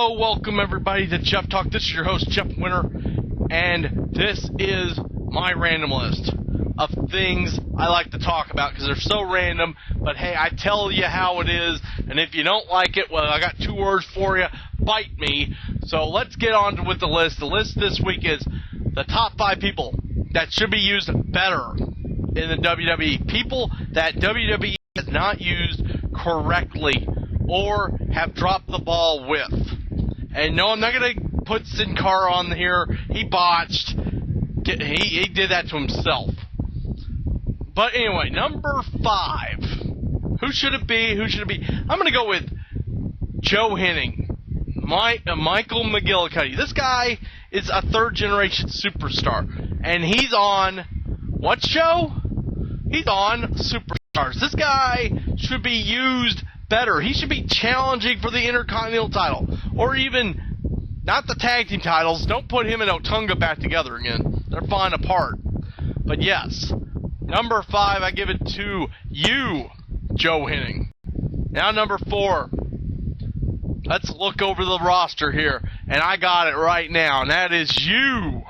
Hello, welcome everybody to Jeff Talk. This is your host, Jeff Winter, and this is my random list of things I like to talk about because they're so random, but hey, I tell you how it is, and if you don't like it, well, I got 2 words for you: bite me. So let's get on with the list. The list this week is the top 5 people that should be used better in the WWE. People that WWE has not used correctly or have dropped the ball with. And no, I'm not going to put Sin Cara on here. He botched. He did that to himself. But anyway, number 5. Who should it be? I'm going to go with Joe Hennig. Michael McGillicuddy. This guy is a third-generation superstar. And he's on what show? He's on Superstars. This guy should be used better. He should be challenging for the Intercontinental title. Or even, not the tag team titles. Don't put him and Otunga back together again. They're falling apart. But yes, number 5, I give it to you, Joe Hennig. Now number 4. Let's look over the roster here. And I got it right now. And that is you,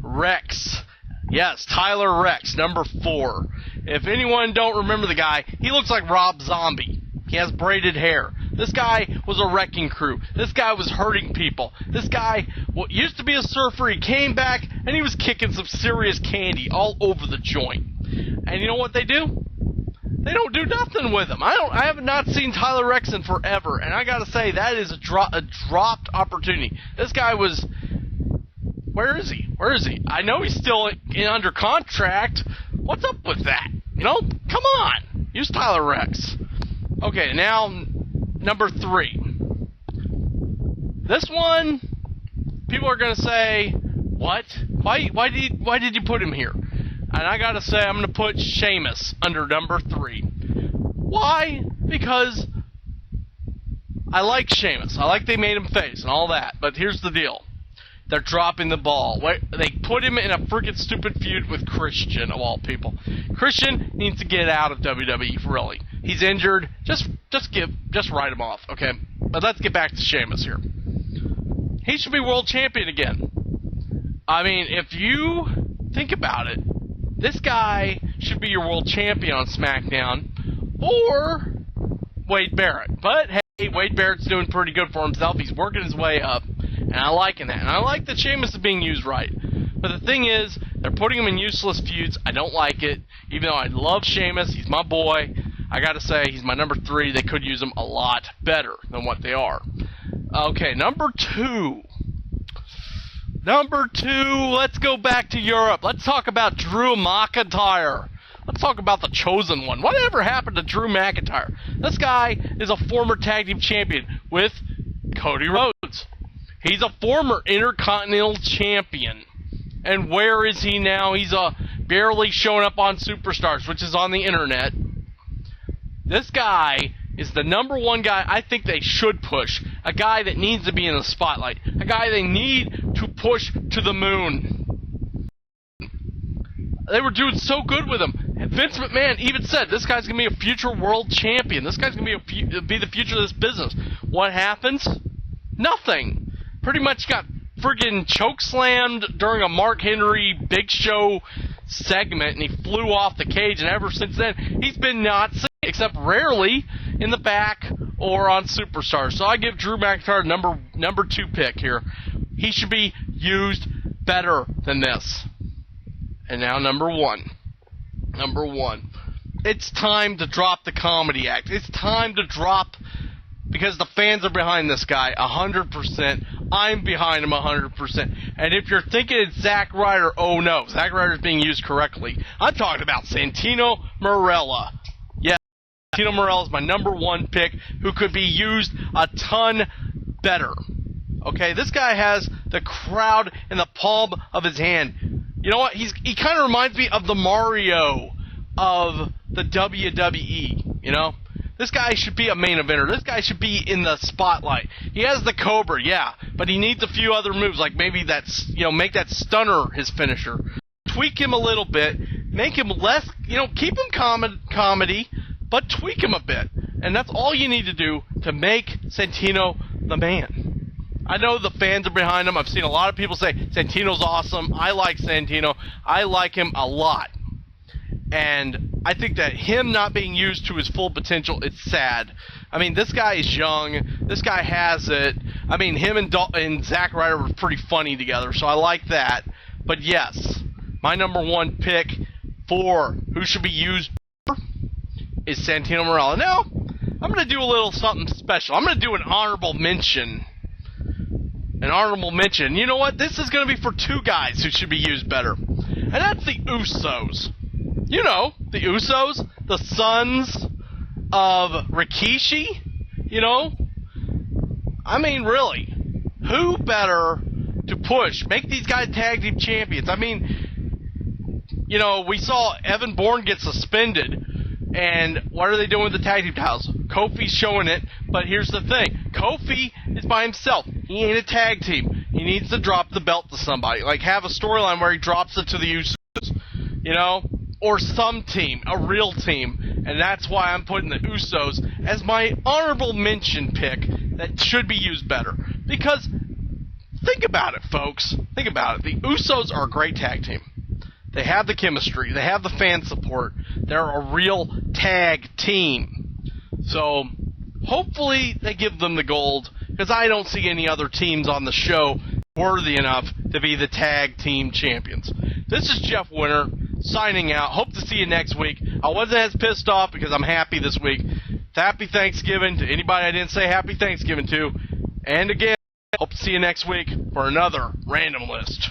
Rex. Yes, Tyler Rex, number 4. If anyone don't remember the guy, he looks like Rob Zombie. He has braided hair. This guy was a wrecking crew. This guy was hurting people. This guy used to be a surfer. He came back, and he was kicking some serious candy all over the joint. And you know what they do? They don't do nothing with him. I have not seen Tyler Rex in forever, and I gotta say, that is a dropped opportunity. This guy was... Where is he? I know he's still under contract. What's up with that? You know, come on. Use Tyler Rex. Okay, now number 3. This one, people are gonna say, what? Why did you put him here? And I gotta say, I'm gonna put Sheamus under number 3. Why? Because I like Sheamus. I like they made him face and all that. But here's the deal. They're dropping the ball. They put him in a freaking stupid feud with Christian, of all people. Christian needs to get out of WWE, really. He's injured. Just write him off, okay? But let's get back to Sheamus here. He should be world champion again. I mean, if you think about it, this guy should be your world champion on SmackDown, or Wade Barrett. But hey, Wade Barrett's doing pretty good for himself. He's working his way up. And I like that. And I like that Sheamus is being used right. But the thing is, they're putting him in useless feuds. I don't like it. Even though I love Sheamus, he's my boy. I gotta say, he's my number 3. They could use him a lot better than what they are. Okay, number 2. Let's go back to Europe. Let's talk about Drew McIntyre. Let's talk about the chosen one. Whatever happened to Drew McIntyre? This guy is a former tag team champion with Cody Rhodes. He's a former Intercontinental Champion. And where is he now? He's barely showing up on Superstars, which is on the internet. This guy is the number 1 guy I think they should push. A guy that needs to be in the spotlight. A guy they need to push to the moon. They were doing so good with him. Vince McMahon even said, this guy's going to be a future world champion. This guy's going to be the future of this business. What happens? Nothing. Pretty much got friggin' chokeslammed during a Mark Henry Big Show segment, and he flew off the cage, and ever since then, he's been not seen, except rarely in the back or on Superstars. So I give Drew McIntyre number 2 pick here. He should be used better than this. And now number 1. It's time to drop the comedy act. It's time to drop... Because the fans are behind this guy 100%. I'm behind him 100%. And if you're thinking it's Zack Ryder, oh no. Zack Ryder's being used correctly. I'm talking about Santino Marella. Yeah, Santino Marella is my number 1 pick who could be used a ton better. Okay, this guy has the crowd in the palm of his hand. You know what? He kind of reminds me of the Mario of the WWE, you know? This guy should be a main eventer. This guy should be in the spotlight. He has the Cobra, yeah, but he needs a few other moves, like maybe that's, make that stunner his finisher. Tweak him a little bit, make him less, keep him comedy, but tweak him a bit. And that's all you need to do to make Santino the man. I know the fans are behind him. I've seen a lot of people say Santino's awesome. I like Santino. I like him a lot. And I think that him not being used to his full potential, it's sad. I mean, this guy is young. This guy has it. I mean, him and Zack Ryder were pretty funny together, so I like that. But yes, my number one pick for who should be used is Santino Marella. Now, I'm going to do a little something special. I'm going to do an honorable mention. An honorable mention. You know what? This is going to be for two guys who should be used better. And that's the Usos. You know, the Usos, the sons of Rikishi, you know? I mean, really, who better to push? Make these guys tag team champions. I mean, you know, we saw Evan Bourne get suspended, and what are they doing with the tag team titles? Kofi's showing it, but here's the thing. Kofi is by himself. He ain't a tag team. He needs to drop the belt to somebody. Like, have a storyline where he drops it to the Usos, you know? Or some team, a real team. And that's why I'm putting the Usos as my honorable mention pick that should be used better. Because, think about it, folks. Think about it. The Usos are a great tag team. They have the chemistry. They have the fan support. They're a real tag team. So, hopefully they give them the gold, because I don't see any other teams on the show worthy enough to be the tag team champions. This is Jeff Winter, signing out. Hope to see you next week. I wasn't as pissed off because I'm happy this week. Happy Thanksgiving to anybody I didn't say Happy Thanksgiving to. And again, hope to see you next week for another Random List.